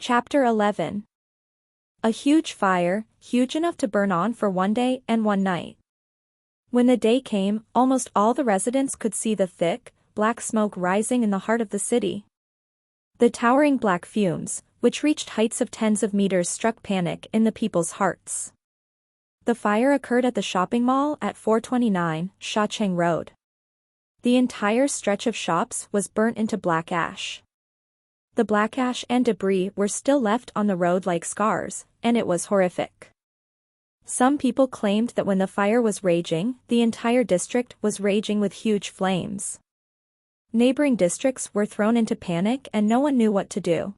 Chapter 11. A huge fire, huge enough to burn on for one day and one night. When the day came, almost all the residents could see the thick, black smoke rising in the heart of the city. The towering black fumes, which reached heights of tens of meters, struck panic in the people's hearts. The fire occurred at the shopping mall at 429 Shacheng Road. The entire stretch of shops was burnt into black ash. The black ash and debris were still left on the road like scars, and it was horrific. Some people claimed that when the fire was raging, the entire district was raging with huge flames. Neighboring districts were thrown into panic and no one knew what to do.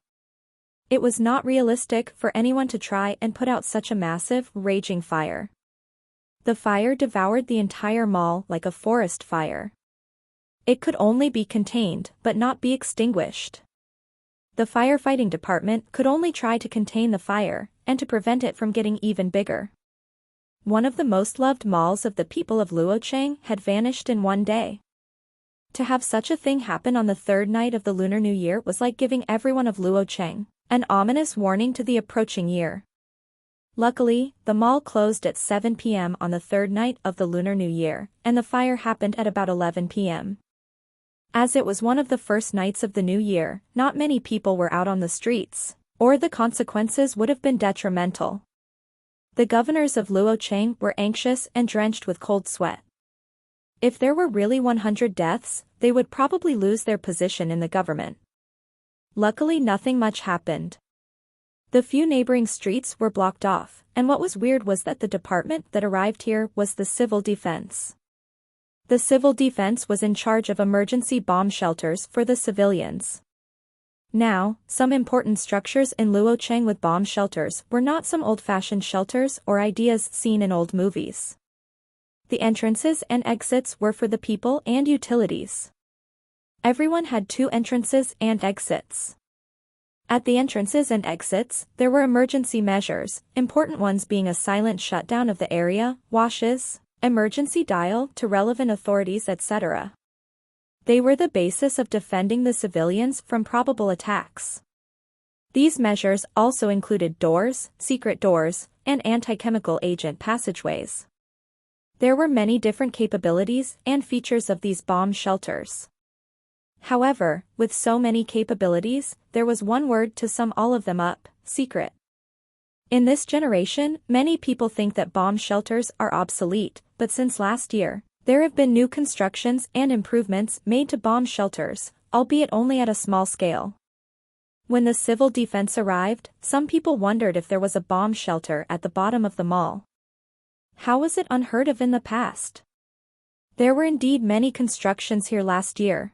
It was not realistic for anyone to try and put out such a massive, raging fire. The fire devoured the entire mall like a forest fire. It could only be contained, but not be extinguished. The firefighting department could only try to contain the fire, and to prevent it from getting even bigger. One of the most loved malls of the people of Luocheng had vanished in one day. To have such a thing happen on the third night of the Lunar New Year was like giving everyone of Luocheng an ominous warning to the approaching year. Luckily, the mall closed at 7 p.m. on the third night of the Lunar New Year, and the fire happened at about 11 p.m. As it was one of the first nights of the new year, not many people were out on the streets, or the consequences would have been detrimental. The governors of Luocheng were anxious and drenched with cold sweat. If there were really 100 deaths, they would probably lose their position in the government. Luckily, nothing much happened. The few neighboring streets were blocked off, and what was weird was that the department that arrived here was the civil defense. The civil defense was in charge of emergency bomb shelters for the civilians. Now, some important structures in Luocheng with bomb shelters were not some old-fashioned shelters or ideas seen in old movies. The entrances and exits were for the people and utilities. Everyone had two entrances and exits. At the entrances and exits, there were emergency measures, important ones being a silent shutdown of the area, washes, emergency dial to relevant authorities, etc. They were the basis of defending the civilians from probable attacks. These measures also included doors, secret doors, and anti-chemical agent passageways. There were many different capabilities and features of these bomb shelters. However, with so many capabilities, there was one word to sum all of them up: secret. In this generation, many people think that bomb shelters are obsolete, but since last year, there have been new constructions and improvements made to bomb shelters, albeit only at a small scale. When the civil defense arrived, some people wondered if there was a bomb shelter at the bottom of the mall. How was it unheard of in the past? There were indeed many constructions here last year.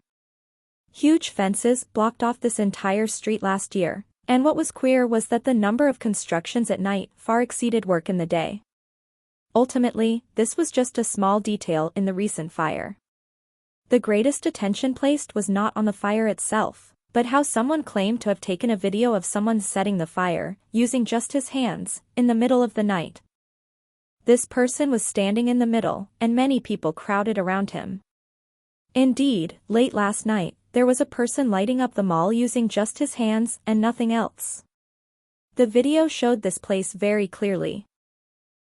Huge fences blocked off this entire street last year. And what was queer was that the number of constructions at night far exceeded work in the day. Ultimately, this was just a small detail in the recent fire. The greatest attention placed was not on the fire itself, but how someone claimed to have taken a video of someone setting the fire, using just his hands, in the middle of the night. This person was standing in the middle, and many people crowded around him. Indeed, late last night, there was a person lighting up the mall using just his hands and nothing else. The video showed this place very clearly.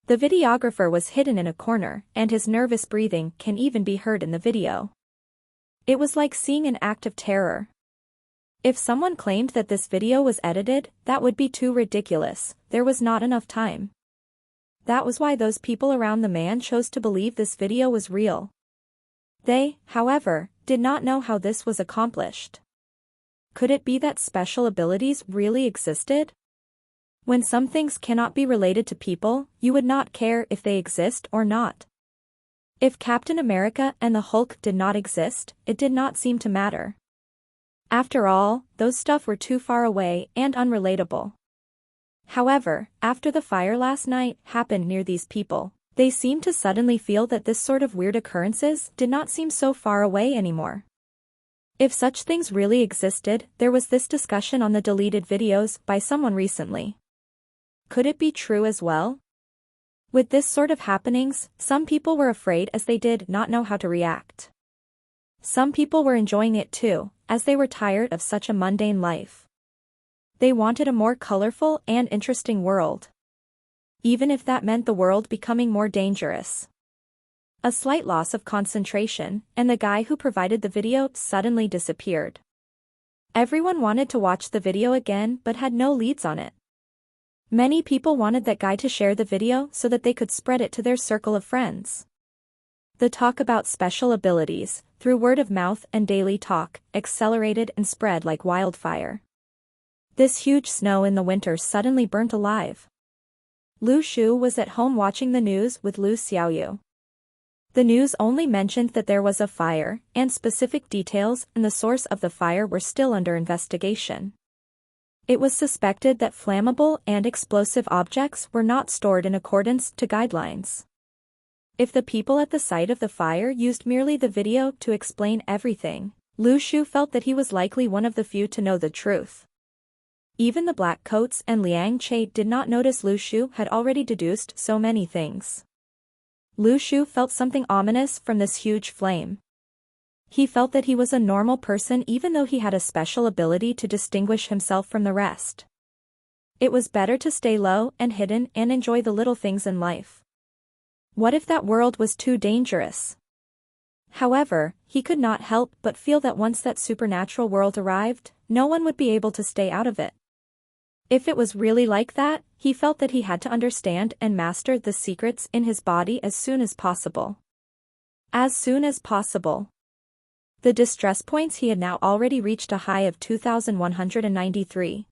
The videographer was hidden in a corner, and his nervous breathing can even be heard in the video. It was like seeing an act of terror. If someone claimed that this video was edited, that would be too ridiculous. There was not enough time. That was why those people around the man chose to believe this video was real. They, however, did not know how this was accomplished. Could it be that special abilities really existed? When some things cannot be related to people, you would not care if they exist or not. If Captain America and the Hulk did not exist, it did not seem to matter. After all, those stuff were too far away and unrelatable. However, after the fire last night happened near these people, they seemed to suddenly feel that this sort of weird occurrences did not seem so far away anymore. If such things really existed, there was this discussion on the deleted videos by someone recently. Could it be true as well? With this sort of happenings, some people were afraid as they did not know how to react. Some people were enjoying it too, as they were tired of such a mundane life. They wanted a more colorful and interesting world. Even if that meant the world becoming more dangerous. A slight loss of concentration, and the guy who provided the video suddenly disappeared. Everyone wanted to watch the video again but had no leads on it. Many people wanted that guy to share the video so that they could spread it to their circle of friends. The talk about special abilities, through word of mouth and daily talk, accelerated and spread like wildfire. This huge snow in the winter suddenly burnt alive. Lu Shu was at home watching the news with Lu Xiaoyu. The news only mentioned that there was a fire, and specific details and the source of the fire were still under investigation. It was suspected that flammable and explosive objects were not stored in accordance to guidelines. If the people at the site of the fire used merely the video to explain everything, Lu Shu felt that he was likely one of the few to know the truth. Even the black coats and Liang Che did not notice Lu Shu had already deduced so many things. Lu Shu felt something ominous from this huge flame. He felt that he was a normal person even though he had a special ability to distinguish himself from the rest. It was better to stay low and hidden and enjoy the little things in life. What if that world was too dangerous? However, he could not help but feel that once that supernatural world arrived, no one would be able to stay out of it. If it was really like that, he felt that he had to understand and master the secrets in his body as soon as possible. As soon as possible. The distress points he had now already reached a high of 2,193.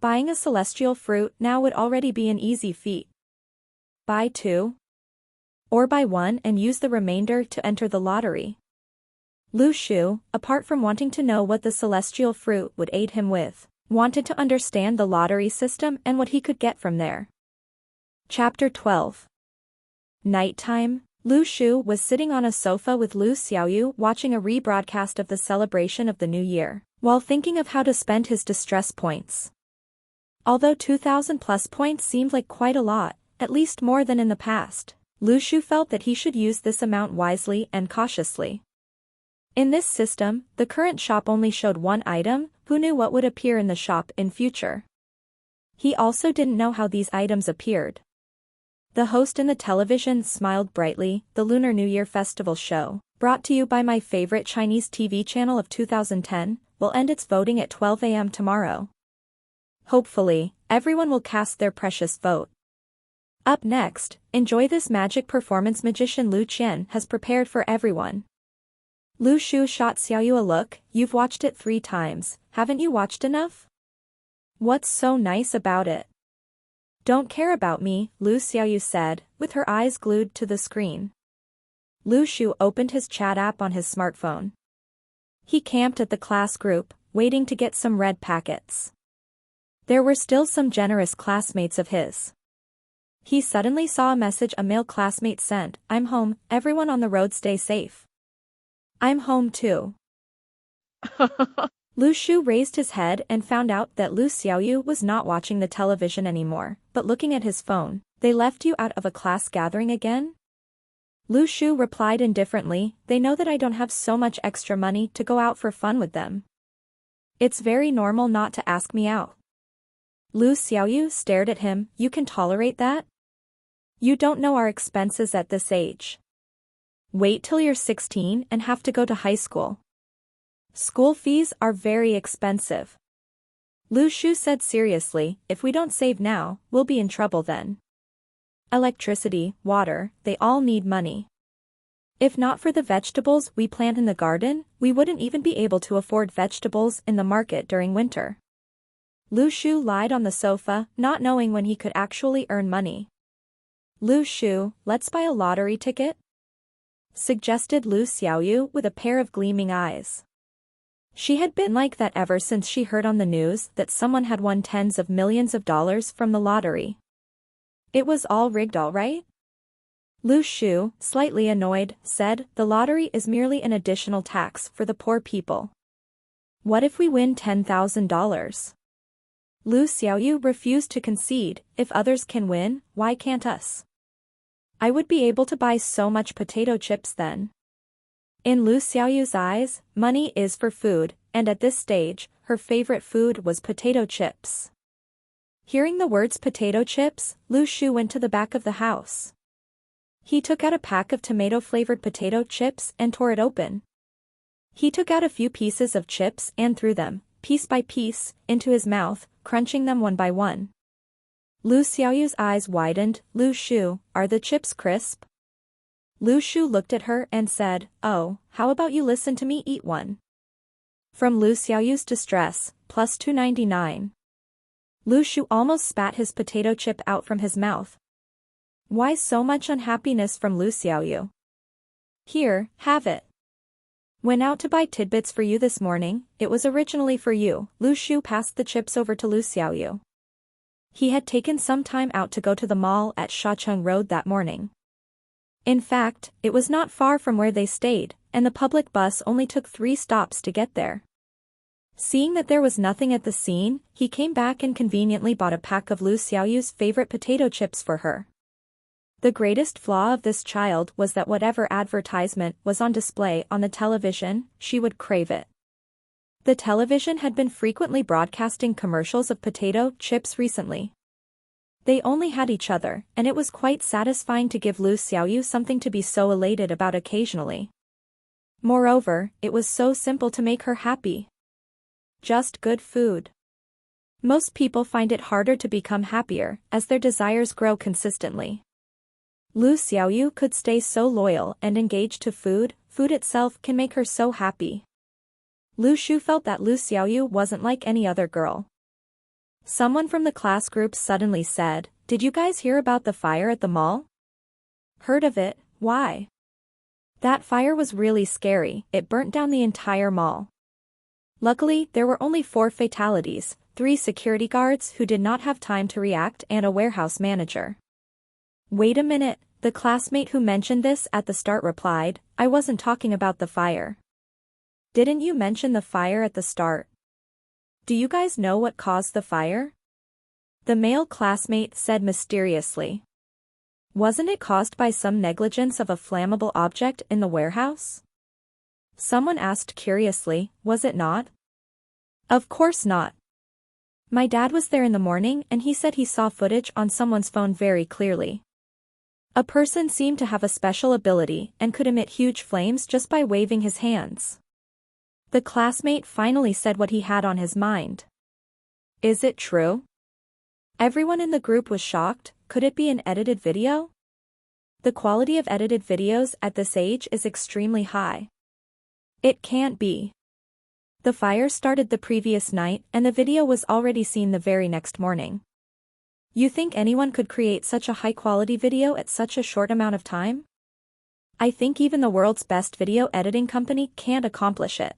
Buying a celestial fruit now would already be an easy feat. Buy 2. Or buy 1 and use the remainder to enter the lottery. Lu Shu, apart from wanting to know what the celestial fruit would aid him with, wanted to understand the lottery system and what he could get from there. Chapter 12. Nighttime. Lu Shu was sitting on a sofa with Lu Xiaoyu watching a rebroadcast of the celebration of the new year, while thinking of how to spend his distress points. Although 2,000 plus points seemed like quite a lot, at least more than in the past, Lu Shu felt that he should use this amount wisely and cautiously. In this system, the current shop only showed one item. Who knew what would appear in the shop in future? He also didn't know how these items appeared. The host in the television smiled brightly. The Lunar New Year Festival show, brought to you by my favorite Chinese TV channel of 2010, will end its voting at 12 a.m. tomorrow. Hopefully, everyone will cast their precious vote. Up next, enjoy this magic performance magician Lu Qian has prepared for everyone. Lu Shu shot Xiaoyu a look. You've watched it 3 times, haven't you watched enough? What's so nice about it? Don't care about me, Lu Xiaoyu said, with her eyes glued to the screen. Lu Shu opened his chat app on his smartphone. He camped at the class group, waiting to get some red packets. There were still some generous classmates of his. He suddenly saw a message a male classmate sent. I'm home, everyone on the road stay safe. I'm home too. Lu Shu raised his head and found out that Lu Xiaoyu was not watching the television anymore, but looking at his phone. They left you out of a class gathering again? Lu Shu replied indifferently, they know that I don't have so much extra money to go out for fun with them. It's very normal not to ask me out. Lu Xiaoyu stared at him. You can tolerate that? You don't know our expenses at this age. Wait till you're 16 and have to go to high school. School fees are very expensive. Lu Shu said seriously, if we don't save now, we'll be in trouble then. Electricity, water, they all need money. If not for the vegetables we plant in the garden, we wouldn't even be able to afford vegetables in the market during winter. Lu Shu lied on the sofa, not knowing when he could actually earn money. Lu Shu, let's buy a lottery ticket? Suggested Lu Xiaoyu with a pair of gleaming eyes. She had been like that ever since she heard on the news that someone had won tens of millions of dollars from the lottery. It was all rigged, all right? Lu Shu, slightly annoyed, said, the lottery is merely an additional tax for the poor people. What if we win $10,000? Lu Xiaoyu refused to concede. If others can win, why can't us? I would be able to buy so much potato chips then. In Lu Xiaoyu's eyes, money is for food, and at this stage, her favorite food was potato chips. Hearing the words potato chips, Lu Shu went to the back of the house. He took out a pack of tomato-flavored potato chips and tore it open. He took out a few pieces of chips and threw them, piece by piece, into his mouth, crunching them one by one. Lu Xiaoyu's eyes widened. Lu Shu, are the chips crisp? Lu Shu looked at her and said, "Oh, how about you listen to me eat one?" From Lu Xiaoyu's distress, plus 299. Lu Shu almost spat his potato chip out from his mouth. Why so much unhappiness from Lu Xiaoyu? Here, have it. Went out to buy tidbits for you this morning, it was originally for you. Lu Shu passed the chips over to Lu Xiaoyu. He had taken some time out to go to the mall at Shacheng Road that morning. In fact, it was not far from where they stayed, and the public bus only took 3 stops to get there. Seeing that there was nothing at the scene, he came back and conveniently bought a pack of Lu Xiaoyu's favorite potato chips for her. The greatest flaw of this child was that whatever advertisement was on display on the television, she would crave it. The television had been frequently broadcasting commercials of potato chips recently. They only had each other, and it was quite satisfying to give Lu Xiaoyu something to be so elated about occasionally. Moreover, it was so simple to make her happy. Just good food. Most people find it harder to become happier, as their desires grow consistently. Lu Xiaoyu could stay so loyal and engaged to food, food itself can make her so happy. Lu Shu felt that Lu Xiaoyu wasn't like any other girl. Someone from the class group suddenly said, "Did you guys hear about the fire at the mall?" "Heard of it, why?" "That fire was really scary, it burnt down the entire mall. Luckily, there were only 4 fatalities, 3 security guards who did not have time to react and a warehouse manager." "Wait a minute," the classmate who mentioned this at the start replied, "I wasn't talking about the fire." "Didn't you mention the fire at the start? Do you guys know what caused the fire?" The male classmate said mysteriously. "Wasn't it caused by some negligence of a flammable object in the warehouse?" Someone asked curiously, "Was it not?" "Of course not. My dad was there in the morning and he said he saw footage on someone's phone very clearly. A person seemed to have a special ability and could emit huge flames just by waving his hands." The classmate finally said what he had on his mind. "Is it true?" Everyone in the group was shocked. Could it be an edited video? The quality of edited videos at this age is extremely high. It can't be. The fire started the previous night and the video was already seen the very next morning. You think anyone could create such a high-quality video at such a short amount of time? I think even the world's best video editing company can't accomplish it.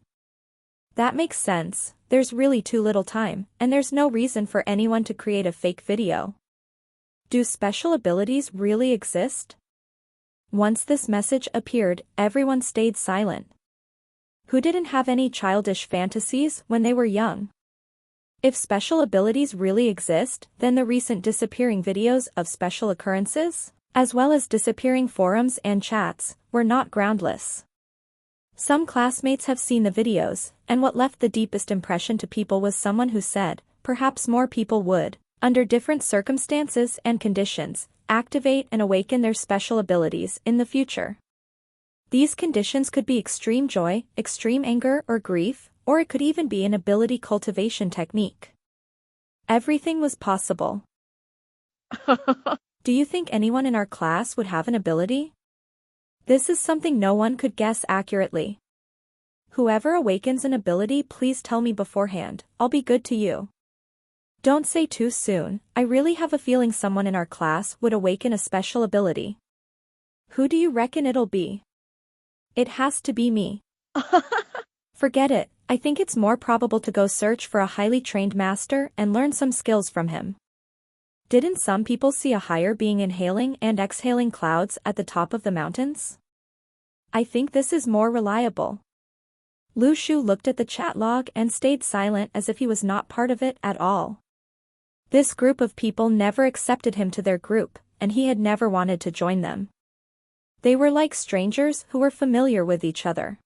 That makes sense, there's really too little time, and there's no reason for anyone to create a fake video. Do special abilities really exist? Once this message appeared, everyone stayed silent. Who didn't have any childish fantasies when they were young? If special abilities really exist, then the recent disappearing videos of special occurrences, as well as disappearing forums and chats, were not groundless. Some classmates have seen the videos, and what left the deepest impression to people was someone who said, perhaps more people would, under different circumstances and conditions, activate and awaken their special abilities in the future. These conditions could be extreme joy, extreme anger or grief, or it could even be an ability cultivation technique. Everything was possible. Do you think anyone in our class would have an ability? This is something no one could guess accurately. Whoever awakens an ability, please tell me beforehand, I'll be good to you. Don't say too soon, I really have a feeling someone in our class would awaken a special ability. Who do you reckon it'll be? It has to be me. Forget it, I think it's more probable to go search for a highly trained master and learn some skills from him. Didn't some people see a higher being inhaling and exhaling clouds at the top of the mountains? I think this is more reliable. Lu Shu looked at the chat log and stayed silent as if he was not part of it at all. This group of people never accepted him to their group, and he had never wanted to join them. They were like strangers who were familiar with each other.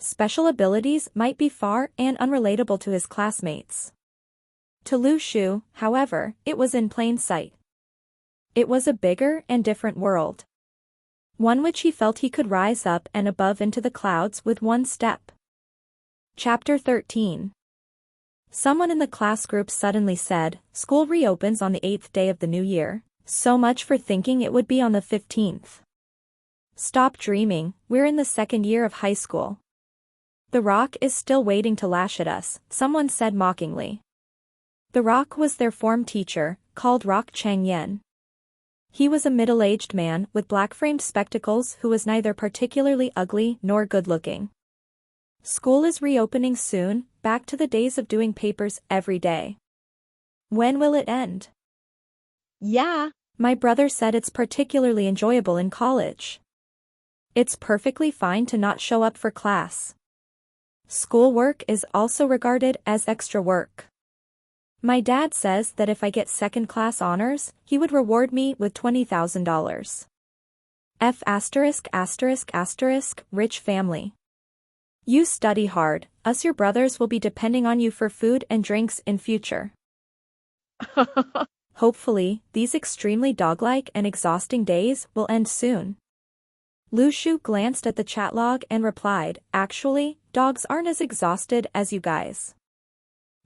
special abilities might be far and unrelatable to his classmates. To Lu Shu, however, it was in plain sight. It was a bigger and different world. One which he felt he could rise up and above into the clouds with one step. Chapter 13. Someone in the class group suddenly said, "School reopens on the 8th day of the new year, so much for thinking it would be on the 15th. Stop dreaming, we're in the 2nd year of high school. The Rock is still waiting to lash at us," someone said mockingly. The Rock was their form teacher, called Rock Chang-yen. He was a middle-aged man with black-framed spectacles who was neither particularly ugly nor good-looking. "School is reopening soon, back to the days of doing papers every day. When will it end?" "Yeah, My brother said it's particularly enjoyable in college. It's perfectly fine to not show up for class. Schoolwork is also regarded as extra work. My dad says that if I get second-class honors, he would reward me with $20,000. Rich family. You study hard, us your brothers will be depending on you for food and drinks in future. Hopefully, these extremely dog-like and exhausting days will end soon." Lu Shu glanced at the chat log and replied, "Actually, dogs aren't as exhausted as you guys."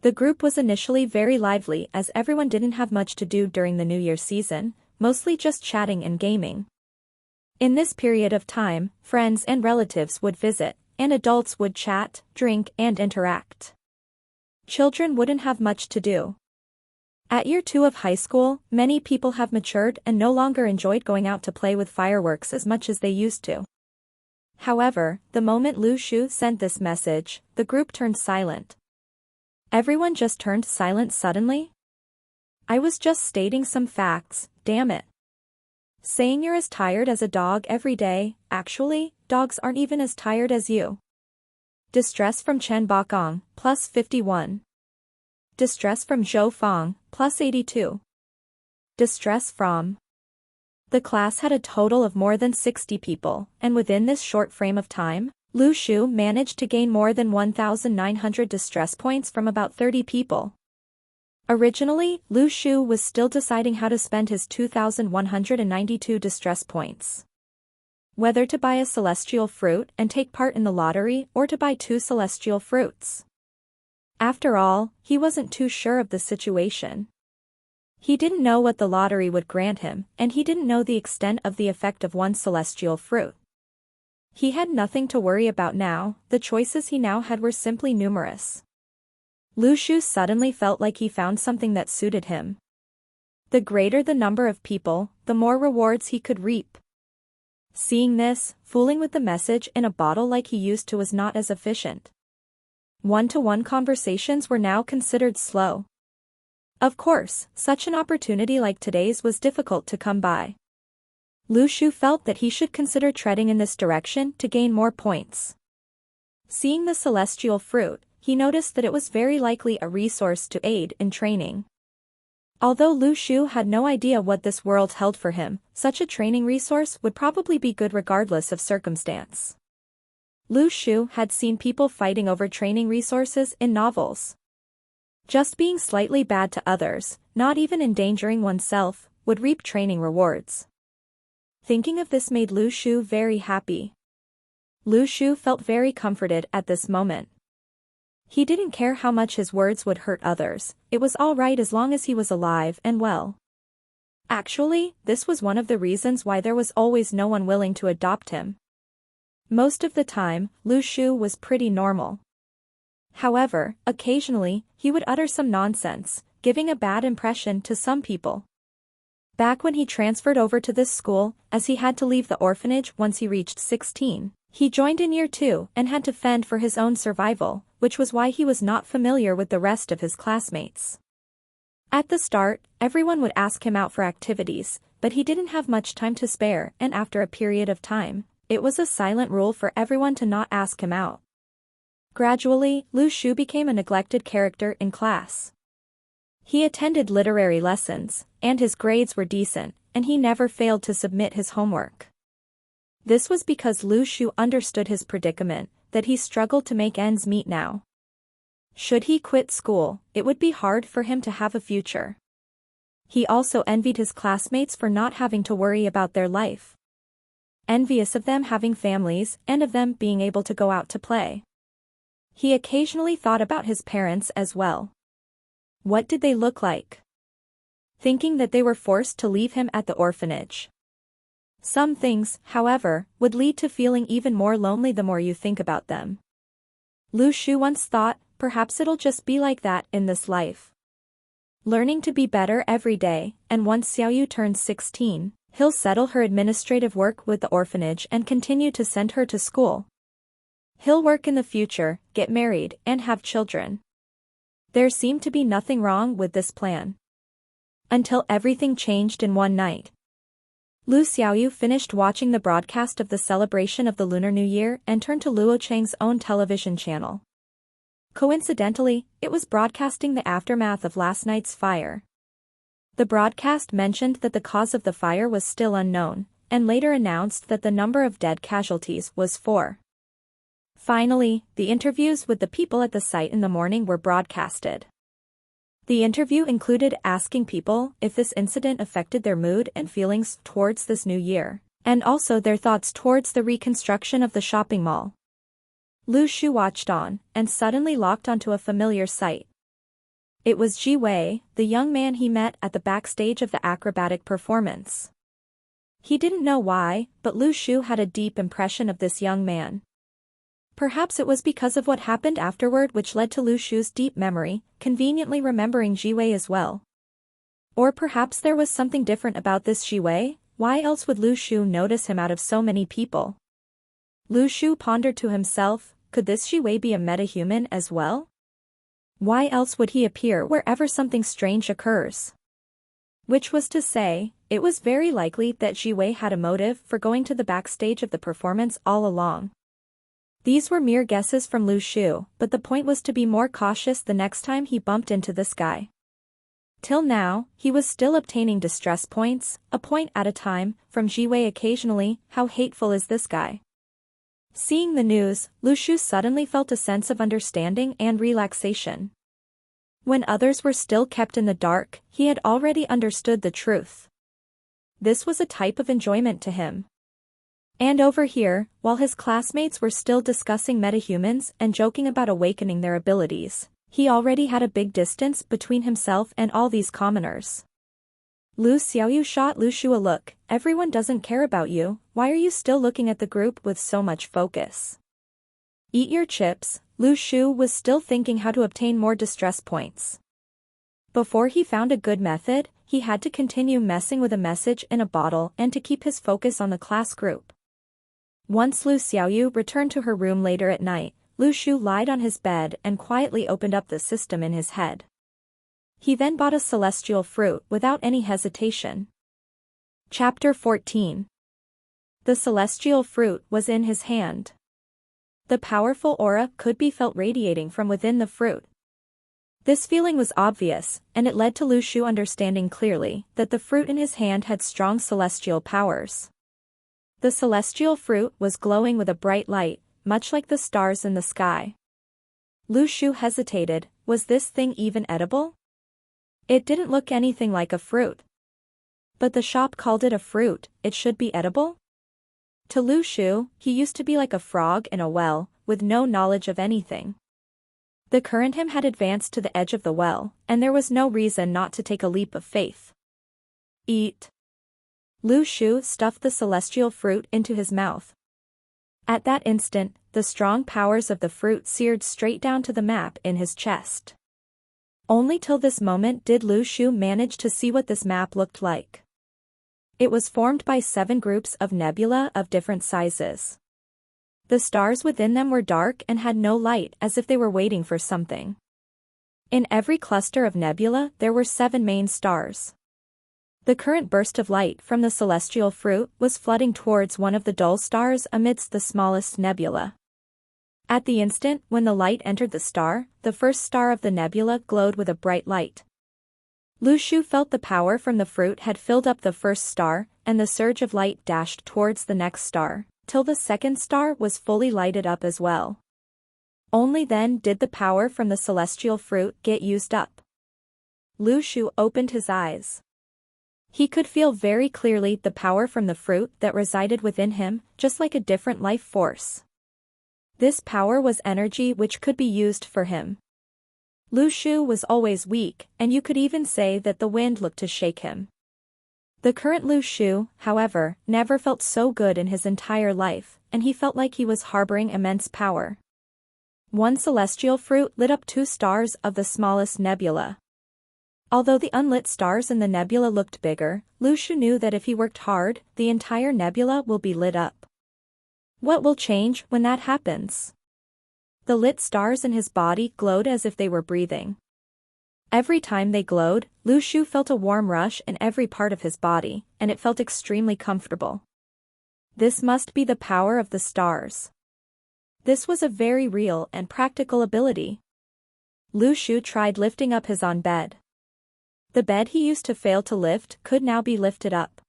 The group was initially very lively as everyone didn't have much to do during the New Year season, mostly just chatting and gaming. In this period of time, friends and relatives would visit, and adults would chat, drink, and interact. Children wouldn't have much to do. At year 2 of high school, many people have matured and no longer enjoyed going out to play with fireworks as much as they used to. However, the moment Lu Shu sent this message, the group turned silent. Everyone just turned silent suddenly? I was just stating some facts, damn it. Saying you're as tired as a dog every day, actually, dogs aren't even as tired as you. Distress from Chen Bakong, plus 51. Distress from Zhou Fang, plus 82. Distress from. The class had a total of more than 60 people, and within this short frame of time, Lu Shu managed to gain more than 1,900 distress points from about 30 people. Originally, Lu Shu was still deciding how to spend his 2,192 distress points. Whether to buy a celestial fruit and take part in the lottery or to buy 2 celestial fruits. After all, he wasn't too sure of the situation. He didn't know what the lottery would grant him, and he didn't know the extent of the effect of one celestial fruit. He had nothing to worry about now, the choices he now had were simply numerous. Lu Shu suddenly felt like he found something that suited him. The greater the number of people, the more rewards he could reap. Seeing this, fooling with the message in a bottle like he used to was not as efficient. One-to-one conversations were now considered slow. Of course, such an opportunity like today's was difficult to come by. Lu Shu felt that he should consider treading in this direction to gain more points. Seeing the celestial fruit, he noticed that it was very likely a resource to aid in training. Although Lu Shu had no idea what this world held for him, such a training resource would probably be good regardless of circumstance. Lu Shu had seen people fighting over training resources in novels. Just being slightly bad to others, not even endangering oneself, would reap training rewards. Thinking of this made Lu Shu very happy. Lu Shu felt very comforted at this moment. He didn't care how much his words would hurt others, it was all right as long as he was alive and well. Actually, this was one of the reasons why there was always no one willing to adopt him. Most of the time, Lu Shu was pretty normal. However, occasionally, he would utter some nonsense, giving a bad impression to some people. Back when he transferred over to this school, as he had to leave the orphanage once he reached 16, he joined in year 2 and had to fend for his own survival, which was why he was not familiar with the rest of his classmates. At the start, everyone would ask him out for activities, but he didn't have much time to spare, and after a period of time, it was a silent rule for everyone to not ask him out. Gradually, Lu Shu became a neglected character in class. He attended literary lessons, and his grades were decent, and he never failed to submit his homework. This was because Lu Shu understood his predicament, that he struggled to make ends meet now. Should he quit school, it would be hard for him to have a future. He also envied his classmates for not having to worry about their life. Envious of them having families and of them being able to go out to play. He occasionally thought about his parents as well. What did they look like? Thinking that they were forced to leave him at the orphanage. Some things, however, would lead to feeling even more lonely the more you think about them. Lu Shu once thought, perhaps it'll just be like that in this life. Learning to be better every day, and once Xiaoyu turns 16, he'll settle her administrative work with the orphanage and continue to send her to school. He'll work in the future, get married, and have children. There seemed to be nothing wrong with this plan. Until everything changed in one night. Lu Xiaoyu finished watching the broadcast of the celebration of the Lunar New Year and turned to Luo Cheng's own television channel. Coincidentally, it was broadcasting the aftermath of last night's fire. The broadcast mentioned that the cause of the fire was still unknown, and later announced that the number of dead casualties was 4. Finally, the interviews with the people at the site in the morning were broadcasted. The interview included asking people if this incident affected their mood and feelings towards this new year, and also their thoughts towards the reconstruction of the shopping mall. Lu Shu watched on, and suddenly locked onto a familiar sight. It was Ji Wei, the young man he met at the backstage of the acrobatic performance. He didn't know why, but Lu Shu had a deep impression of this young man. Perhaps it was because of what happened afterward which led to Lu Shu's deep memory, conveniently remembering Ji Wei as well. Or perhaps there was something different about this Ji Wei. Why else would Lu Shu notice him out of so many people? Lu Shu pondered to himself, could this Ji Wei be a metahuman as well? Why else would he appear wherever something strange occurs? Which was to say, it was very likely that Ji Wei had a motive for going to the backstage of the performance all along. These were mere guesses from Lu Shu, but the point was to be more cautious the next time he bumped into this guy. Till now, he was still obtaining distress points, a point at a time, from Ji Wei occasionally. How hateful is this guy? Seeing the news, Lu Shu suddenly felt a sense of understanding and relaxation. When others were still kept in the dark, he had already understood the truth. This was a type of enjoyment to him. And over here, while his classmates were still discussing metahumans and joking about awakening their abilities, he already had a big distance between himself and all these commoners. Lu Xiaoyu shot Lu Shu a look. Everyone doesn't care about you, why are you still looking at the group with so much focus? Eat your chips. Lu Shu was still thinking how to obtain more distress points. Before he found a good method, he had to continue messing with a message in a bottle and to keep his focus on the class group. Once Lu Xiaoyu returned to her room later at night, Lu Shu lied on his bed and quietly opened up the system in his head. He then bought a celestial fruit without any hesitation. Chapter 14. The celestial fruit was in his hand. The powerful aura could be felt radiating from within the fruit. This feeling was obvious, and it led to Lu Shu understanding clearly that the fruit in his hand had strong celestial powers. The celestial fruit was glowing with a bright light, much like the stars in the sky. Lu Shu hesitated. Was this thing even edible? It didn't look anything like a fruit. But the shop called it a fruit, it should be edible? To Lu Shu, he used to be like a frog in a well, with no knowledge of anything. The current him had advanced to the edge of the well, and there was no reason not to take a leap of faith. Eat. Lu Shu stuffed the celestial fruit into his mouth. At that instant, the strong powers of the fruit seared straight down to the map in his chest. Only till this moment did Lu Shu manage to see what this map looked like. It was formed by 7 groups of nebula of different sizes. The stars within them were dark and had no light, as if they were waiting for something. In every cluster of nebula there were 7 main stars. The current burst of light from the celestial fruit was flooding towards one of the dull stars amidst the smallest nebula. At the instant when the light entered the star, the first star of the nebula glowed with a bright light. Lu Shu felt the power from the fruit had filled up the first star, and the surge of light dashed towards the next star, till the second star was fully lighted up as well. Only then did the power from the celestial fruit get used up. Lu Shu opened his eyes. He could feel very clearly the power from the fruit that resided within him, just like a different life force. This power was energy which could be used for him. Lu Shu was always weak, and you could even say that the wind looked to shake him. The current Lu Shu, however, never felt so good in his entire life, and he felt like he was harboring immense power. One celestial fruit lit up 2 stars of the smallest nebula. Although the unlit stars in the nebula looked bigger, Lu Shu knew that if he worked hard, the entire nebula will be lit up. What will change when that happens? The lit stars in his body glowed as if they were breathing. Every time they glowed, Lu Shu felt a warm rush in every part of his body, and it felt extremely comfortable. This must be the power of the stars. This was a very real and practical ability. Lu Shu tried lifting up his own bed. The bed he used to fail to lift could now be lifted up.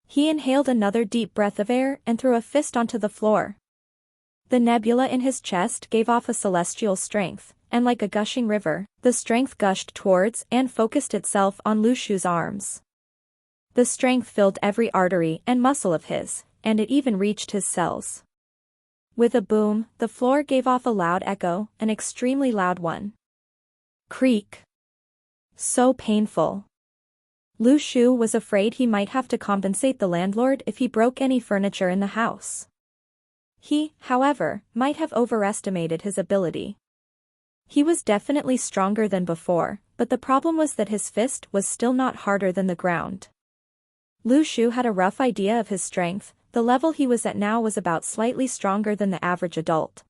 He inhaled another deep breath of air and threw a fist onto the floor. The nebula in his chest gave off a celestial strength, and like a gushing river, the strength gushed towards and focused itself on Lu Shu's arms. The strength filled every artery and muscle of his, and it even reached his cells. With a boom, the floor gave off a loud echo, an extremely loud one. Creak. So painful. Lu Shu was afraid he might have to compensate the landlord if he broke any furniture in the house. He, however, might have overestimated his ability. He was definitely stronger than before, but the problem was that his fist was still not harder than the ground. Lu Shu had a rough idea of his strength. The level he was at now was about slightly stronger than the average adult.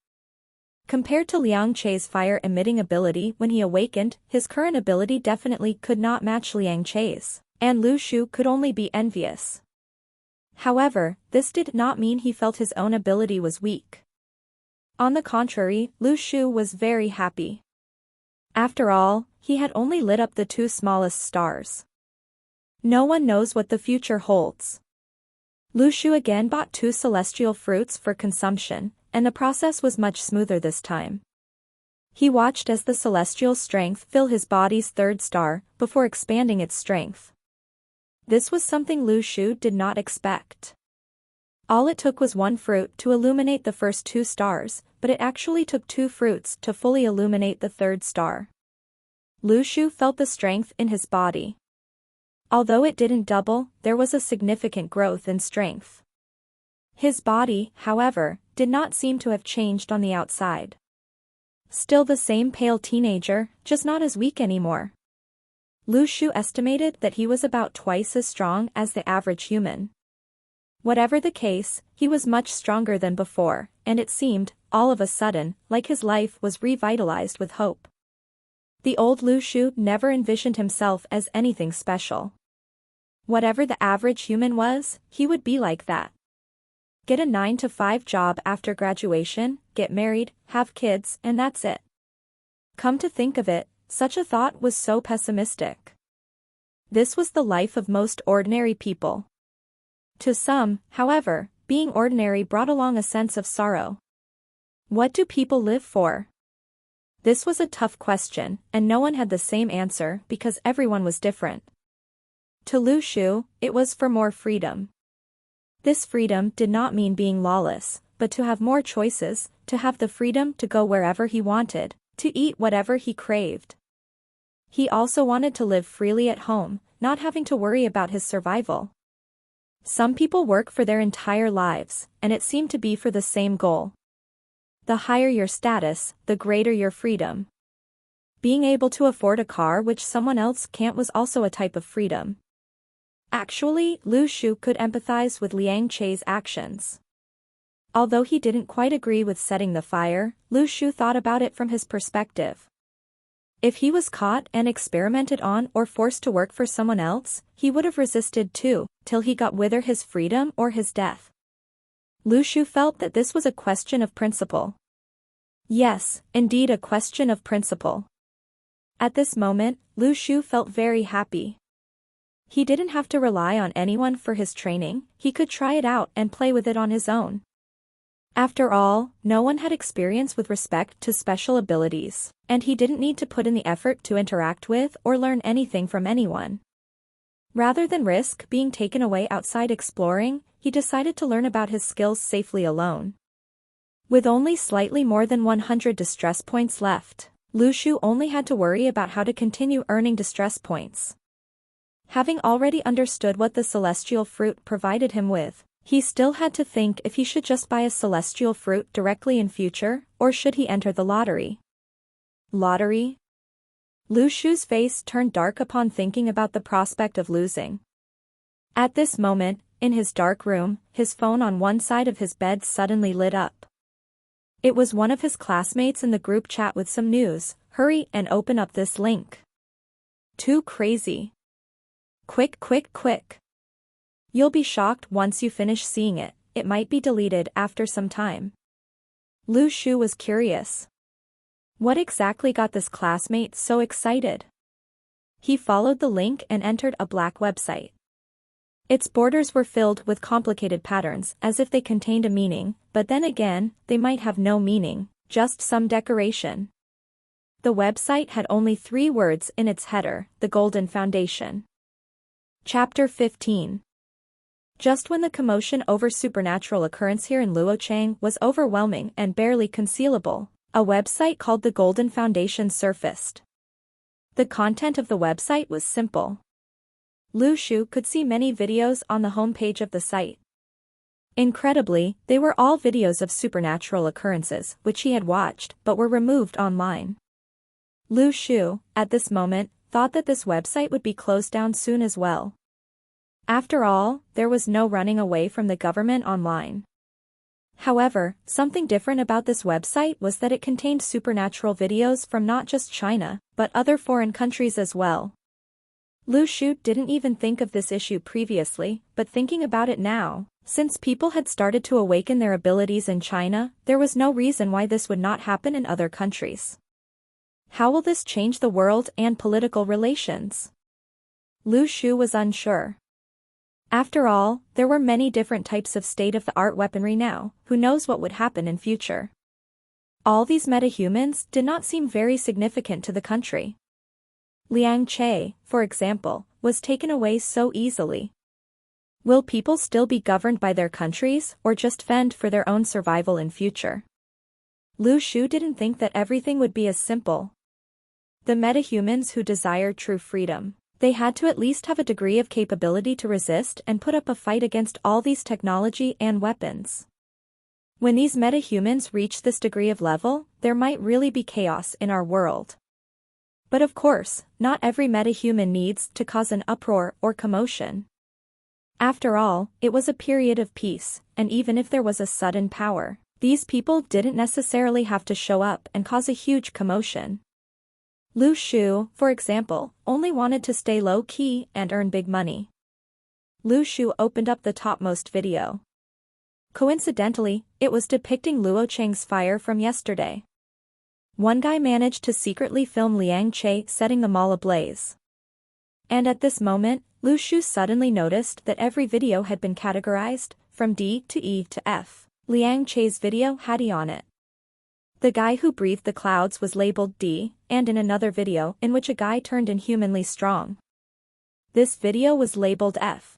Compared to Liang Che's fire-emitting ability when he awakened, his current ability definitely could not match Liang Che's, and Lu Shu could only be envious. However, this did not mean he felt his own ability was weak. On the contrary, Lu Shu was very happy. After all, he had only lit up the 2 smallest stars. No one knows what the future holds. Lu Shu again bought 2 celestial fruits for consumption, and the process was much smoother this time. He watched as the celestial strength fill his body's 3rd star, before expanding its strength. This was something Lu Shu did not expect. All it took was 1 fruit to illuminate the first 2 stars, but it actually took 2 fruits to fully illuminate the 3rd star. Lu Shu felt the strength in his body. Although it didn't double, there was a significant growth in strength. His body, however, did not seem to have changed on the outside. Still the same pale teenager, just not as weak anymore. Lu Shu estimated that he was about twice as strong as the average human. Whatever the case, he was much stronger than before, and it seemed, all of a sudden, like his life was revitalized with hope. The old Lu Shu never envisioned himself as anything special. Whatever the average human was, he would be like that. Get a 9-to-5 job after graduation, get married, have kids, and that's it. Come to think of it, such a thought was so pessimistic. This was the life of most ordinary people. To some, however, being ordinary brought along a sense of sorrow. What do people live for? This was a tough question, and no one had the same answer because everyone was different. To Lu Shu, it was for more freedom. This freedom did not mean being lawless, but to have more choices, to have the freedom to go wherever he wanted, to eat whatever he craved. He also wanted to live freely at home, not having to worry about his survival. Some people work for their entire lives, and it seemed to be for the same goal. The higher your status, the greater your freedom. Being able to afford a car which someone else can't was also a type of freedom. Actually, Lu Shu could empathize with Liang Che's actions. Although he didn't quite agree with setting the fire, Lu Shu thought about it from his perspective. If he was caught and experimented on or forced to work for someone else, he would have resisted too, till he got whether his freedom or his death. Lu Shu felt that this was a question of principle. Yes, indeed a question of principle. At this moment, Lu Shu felt very happy. He didn't have to rely on anyone for his training, he could try it out and play with it on his own. After all, no one had experience with respect to special abilities, and he didn't need to put in the effort to interact with or learn anything from anyone. Rather than risk being taken away outside exploring, he decided to learn about his skills safely alone. With only slightly more than 100 distress points left, Lu Shu only had to worry about how to continue earning distress points. Having already understood what the celestial fruit provided him with, he still had to think if he should just buy a celestial fruit directly in future, or should he enter the lottery. Lottery? Lu Shu's face turned dark upon thinking about the prospect of losing. At this moment, in his dark room, his phone on one side of his bed suddenly lit up. It was one of his classmates in the group chat with some news. Hurry and open up this link. Too crazy. Quick, quick, quick. You'll be shocked once you finish seeing it. It might be deleted after some time. Lu Shu was curious. What exactly got this classmate so excited? He followed the link and entered a black website. Its borders were filled with complicated patterns as if they contained a meaning, but then again, they might have no meaning, just some decoration. The website had only 3 words in its header: the Golden Foundation. Chapter 15. Just when the commotion over supernatural occurrence here in Luochang was overwhelming and barely concealable, a website called the Golden Foundation surfaced. The content of the website was simple. Lu Shu could see many videos on the homepage of the site. Incredibly, they were all videos of supernatural occurrences which he had watched but were removed online. Lu Shu, at this moment, thought that this website would be closed down soon as well. After all, there was no running away from the government online. However, something different about this website was that it contained supernatural videos from not just China, but other foreign countries as well. Lu Shu didn't even think of this issue previously, but thinking about it now, since people had started to awaken their abilities in China, there was no reason why this would not happen in other countries. How will this change the world and political relations? Lu Shu was unsure. After all, there were many different types of state-of-the-art weaponry now. Who knows what would happen in future? All these metahumans did not seem very significant to the country. Liang Che, for example, was taken away so easily. Will people still be governed by their countries or just fend for their own survival in future? Lu Shu didn't think that everything would be as simple. The metahumans who desired true freedom, they had to at least have a degree of capability to resist and put up a fight against all these technology and weapons. When these metahumans reach this degree of level, there might really be chaos in our world. But of course, not every metahuman needs to cause an uproar or commotion. After all, it was a period of peace, and even if there was a sudden power, these people didn't necessarily have to show up and cause a huge commotion. Lu Shu, for example, only wanted to stay low-key and earn big money. Lu Shu opened up the topmost video. Coincidentally, it was depicting Luochang's fire from yesterday. One guy managed to secretly film Liang Che setting the mall ablaze. And at this moment, Lu Shu suddenly noticed that every video had been categorized, from D to E to F. Liang Che's video had E on it. The guy who breathed the clouds was labeled D, and in another video in which a guy turned inhumanly strong, this video was labeled F.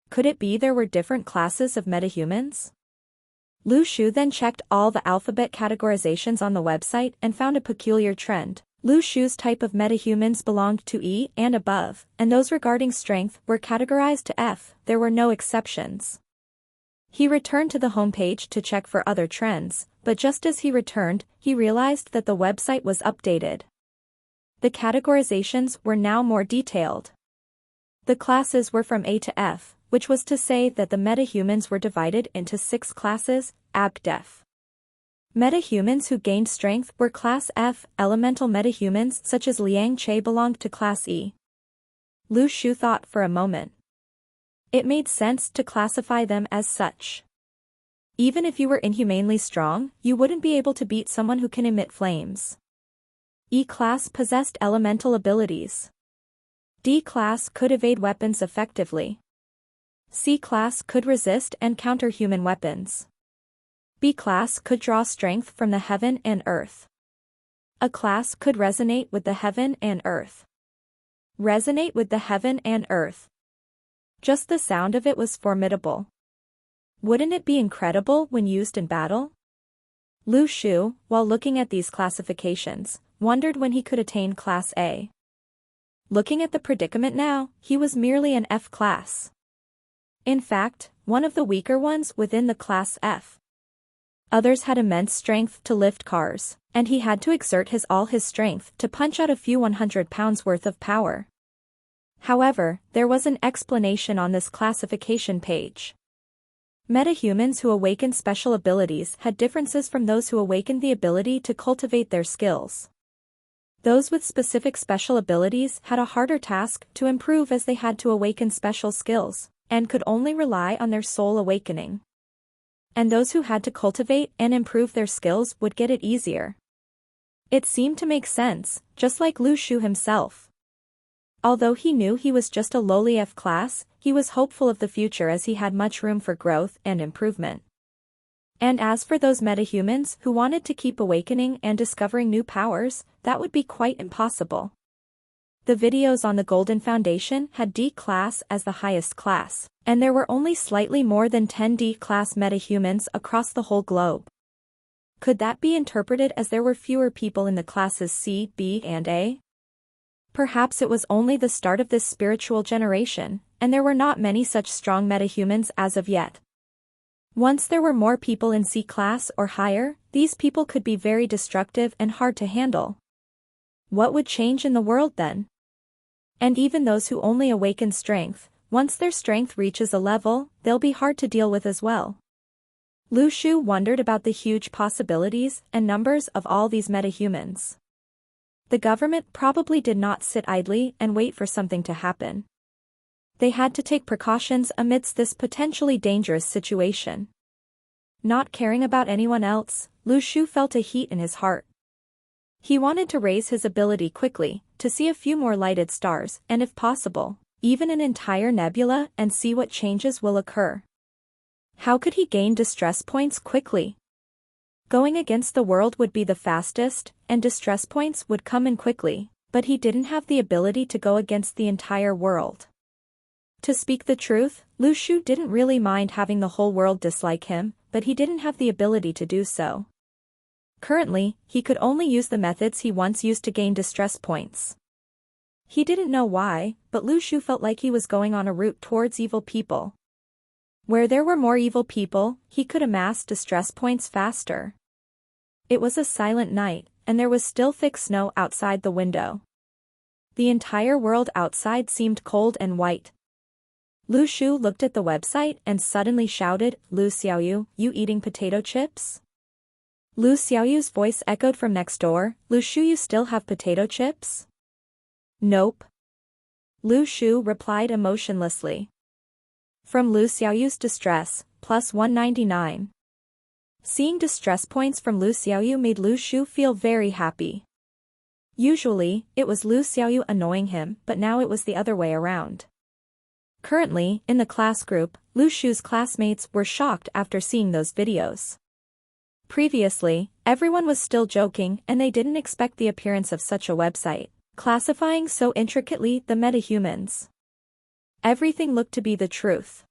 Could it be there were different classes of metahumans? Lu Shu then checked all the alphabet categorizations on the website and found a peculiar trend. Lu Shu's type of metahumans belonged to E and above, and those regarding strength were categorized to F. There were no exceptions. He returned to the homepage to check for other trends, but just as he returned, he realized that the website was updated. The categorizations were now more detailed. The classes were from A to F, which was to say that the metahumans were divided into 6 classes, ab-def. Metahumans who gained strength were Class F, elemental metahumans such as Liang Che belonged to Class E. Lu Shu thought for a moment. It made sense to classify them as such. Even if you were inhumanely strong, you wouldn't be able to beat someone who can emit flames. E-class possessed elemental abilities. D-class could evade weapons effectively. C-class could resist and counter human weapons. B class could draw strength from the heaven and earth. A class could resonate with the heaven and earth. Resonate with the heaven and earth. Just the sound of it was formidable. Wouldn't it be incredible when used in battle? Lu Shu, while looking at these classifications, wondered when he could attain Class A. Looking at the predicament now, he was merely an F class. In fact, one of the weaker ones within the Class F. Others had immense strength to lift cars, and he had to exert all his strength to punch out a few 100 pounds worth of power. However, there was an explanation on this classification page. Metahumans who awakened special abilities had differences from those who awakened the ability to cultivate their skills. Those with specific special abilities had a harder task to improve as they had to awaken special skills, and could only rely on their soul awakening. And those who had to cultivate and improve their skills would get it easier. It seemed to make sense, just like Lu Shu himself. Although he knew he was just a lowly F class, he was hopeful of the future as he had much room for growth and improvement. And as for those metahumans who wanted to keep awakening and discovering new powers, that would be quite impossible. The videos on the Golden Foundation had D class as the highest class, and there were only slightly more than 10 D class metahumans across the whole globe. Could that be interpreted as there were fewer people in the classes C, B, and A? Perhaps it was only the start of this spiritual generation, and there were not many such strong metahumans as of yet. Once there were more people in C class or higher, these people could be very destructive and hard to handle. What would change in the world then? And even those who only awaken strength, once their strength reaches a level, they'll be hard to deal with as well. Lu Shu wondered about the huge possibilities and numbers of all these metahumans. The government probably did not sit idly and wait for something to happen. They had to take precautions amidst this potentially dangerous situation. Not caring about anyone else, Lu Shu felt a heat in his heart. He wanted to raise his ability quickly, to see a few more lighted stars, and if possible, even an entire nebula, and see what changes will occur. How could he gain distress points quickly? Going against the world would be the fastest, and distress points would come in quickly, but he didn't have the ability to go against the entire world. To speak the truth, Lu Shu didn't really mind having the whole world dislike him, but he didn't have the ability to do so. Currently, he could only use the methods he once used to gain distress points. He didn't know why, but Lu Shu felt like he was going on a route towards evil people. Where there were more evil people, he could amass distress points faster. It was a silent night, and there was still thick snow outside the window. The entire world outside seemed cold and white. Lu Shu looked at the website and suddenly shouted, "Lu Xiaoyu, you eating potato chips?" Lu Xiaoyu's voice echoed from next door, "Lu Shu, you still have potato chips?" "Nope." Lu Shu replied emotionlessly. From Lu Xiaoyu's distress, plus 199. Seeing distress points from Lu Xiaoyu made Lu Shu feel very happy. Usually, it was Lu Xiaoyu annoying him, but now it was the other way around. Currently, in the class group, Lu Shu's classmates were shocked after seeing those videos. Previously, everyone was still joking and they didn't expect the appearance of such a website, classifying so intricately the metahumans. Everything looked to be the truth.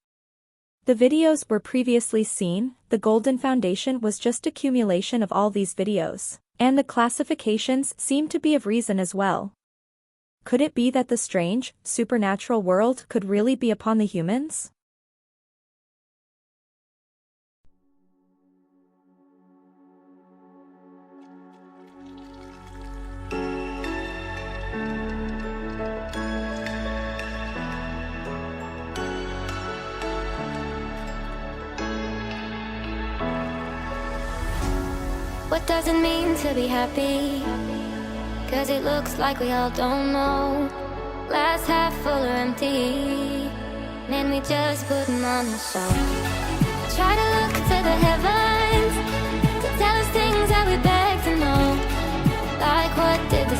The videos were previously seen, the Golden Foundation was just accumulation of all these videos, and the classifications seemed to be of reason as well. Could it be that the strange, supernatural world could really be upon the humans? What does it mean to be happy? 'Cause it looks like we all don't know. Glass half full or empty, and we just putting on the show. Try to look to the heavens to tell us things that we beg to know. Like what did the